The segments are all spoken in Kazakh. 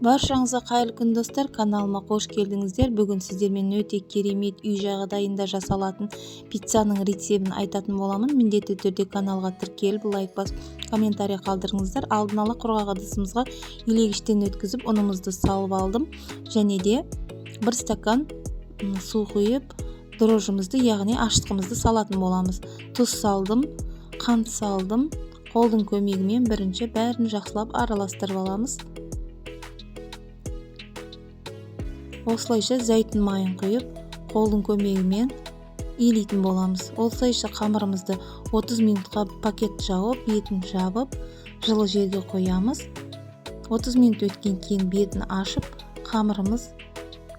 Баршаңызға қайырлы күн достар, каналыма қош келдіңіздер. Бүгін сіздермен өте керемет үй жағдайында жасалатын пиццаның рецебін айтатын боламын. Міндетті түрде каналға тіркеліп, лайк басып, комментарий қалдырыңыздар. Алдын ала құрғақ ыдысымызға илегіштен өткізіп, ұнымызды салып алдым. Және де 1 стакан су құйып, дрожжымызды, яғни ашытқымызды салатын боламыз. Тұз салдым, қант салдым. Қолдың көмегімен бірінші бәрін жақсылап араластырып аламыз. Осылайша зәйтүн майын құйып, қолдың көмегімен илейтін боламыз. Осылайша қамырымызды 30 минутқа пакет жауып, бетін жабып, жылы жерге қоямыз. 30 минут өткен кейін бетін ашып, қамырымыз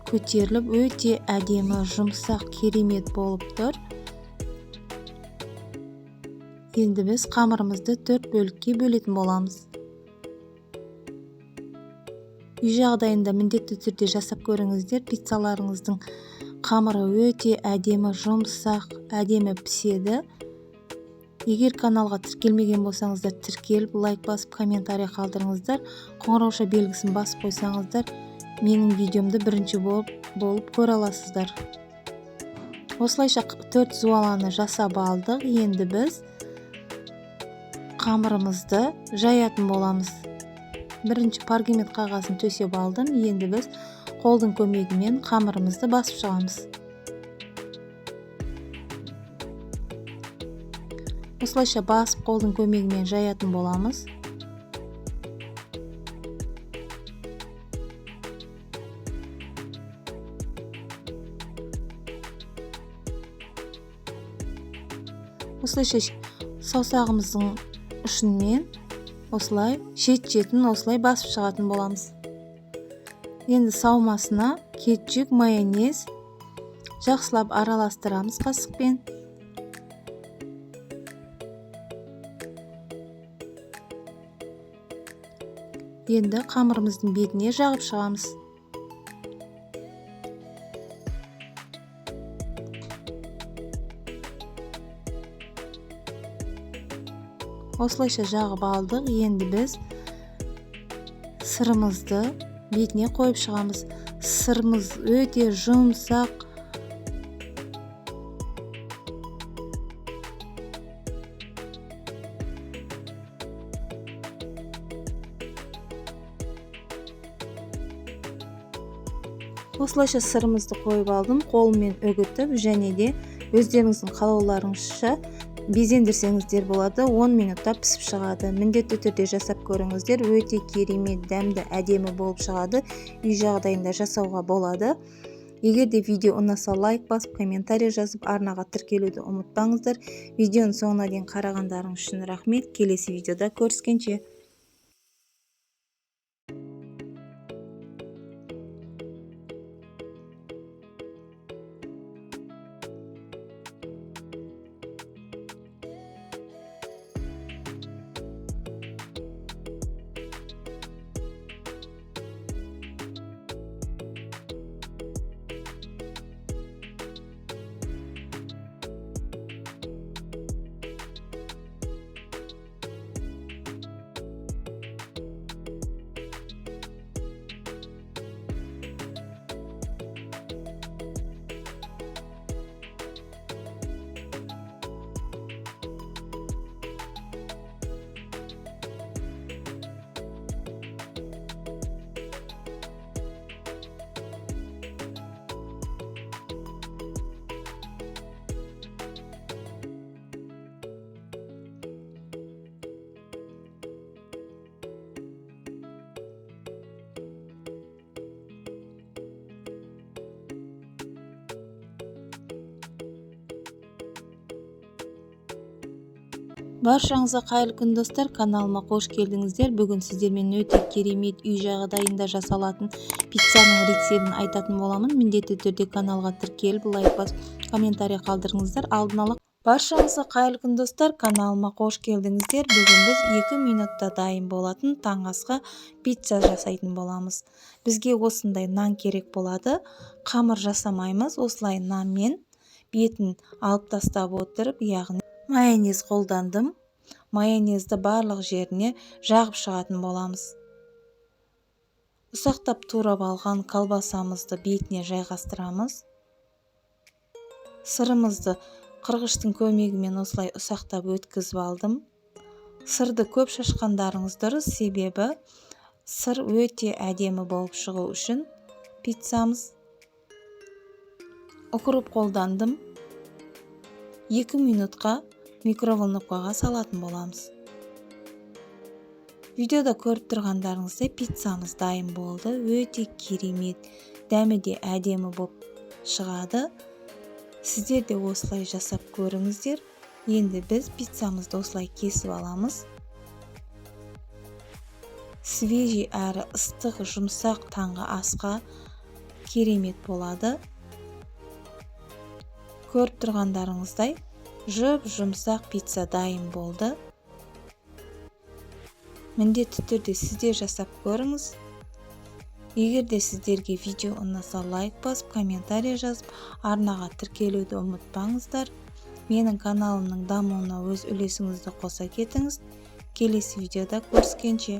көтеріліп, өте әдемі, жұмсақ, керемет болып тұр. Енді біз қамырымызды 4 бөлікке бөлетін боламыз. Үй жағдайында міндетті түрде жасап көріңіздер. Пиццаларыңыздың қамыры өте әдемі, жұмсақ, әдемі піседі. Егер каналға тіркелмеген болсаңыздар, тіркеліп, лайк басып, комментарий қалдырыңыздар. Қоңырауша белгісін басып қойсаңыздар, менің видеомды бірінші болып көре аласыздар. Осылайша 4 зуаланы жасап алдық. Енді біз қамырымызды жаятын боламыз. Бірінші пергамент қағазын төсеп алдым. Енді біз қолдың көмегімен қамырымызды басып шығамыз. Осылайша басып қолдың көмегімен жаятын боламыз. Осылайша саусағымыздың ұшымен осылай шет-шетін осылай басып шығатын боламыз. Енді саумасына кетчуп, майонез жақсылап араластырамыз қасықпен. Енді қамырымыздың бетіне жағып шығамыз. Осылайша жағып алдық. Енді біз сырымызды бетіне қойып шығамыз. Сырымыз өте жұмсақ. Осылайша сырымызды қойып алдым. Қолыммен үгітіп, және де өздеріңіздің қалауларыңызша безендірсеңіздер болады. 10 минутта пісіп шығады. Міндетті түрде жасап көріңіздер. Өте керемет, дәмді, әдемі болып шығады. Үй жағдайында жасауға болады. Егер де видео ұнаса, лайк басып, комментарий жазып, арнаға тіркелуді ұмытпаңыздар. Видеоның соңына дейін қарағандарыңыз үшін рахмет. Келесі видеода көріскенше. Баршаңызға қайырлы күн достар, каналыма қош келдіңіздер. Бүгін сіздермен өте керемет үй жағдайында жасалатын пиццаның рецебін айтатын боламын. Міндетті түрде каналға тіркеліп, лайк басып, комментарий қалдырыңыздар. Алдын ала баршаңызға қайырлы күн достар, каналыма қош келдіңіздер. Бүгін біз 2 минутта дайын болатын таңғы пицца жасайтын боламыз. Бізге осындай нан керек болады. Қамыр жасамаймыз. Осылай нанмен бетін алып тастап отырып, яғни майонез қолдандым. Майонезді барлық жеріне жағып шығатын боламыз. Ұсақтап турап алған колбасамызды бетіне жайғастырамыз. Сырымызды қырғыштың көмегімен осылай ұсақтап өткізіп алдым. Сырды көп шашқандарыңыз дұрыс, себебі сыр өте әдемі болып шығу үшін пиццамыз. Укроп қолдандым. 2 минутқа микроволновкаға салатын боламыз. Видеода көріп тұрғандарыңыздай пиццамыз дайын болды. Өте керемет, дәмі де әдемі болып шығады. Сіздер де осылай жасап көріңіздер. Енді біз пиццамызды осылай кесіп аламыз. Свежий әрі ыстық, жұмсақ таңғы асқа керемет болады. Көріп тұрғандарыңыздай жұмсақ пицца дайын болды. Міндетті түрде сіздер жасап көріңіз. Егер де сіздерге видео ұнаса, лайк басып, комментарий жазып, арнаға тіркелуді ұмытпаңыздар. Менің каналымның дамуына өз үлесіңізді қоса кетіңіз. Келесі видеода көріскенше.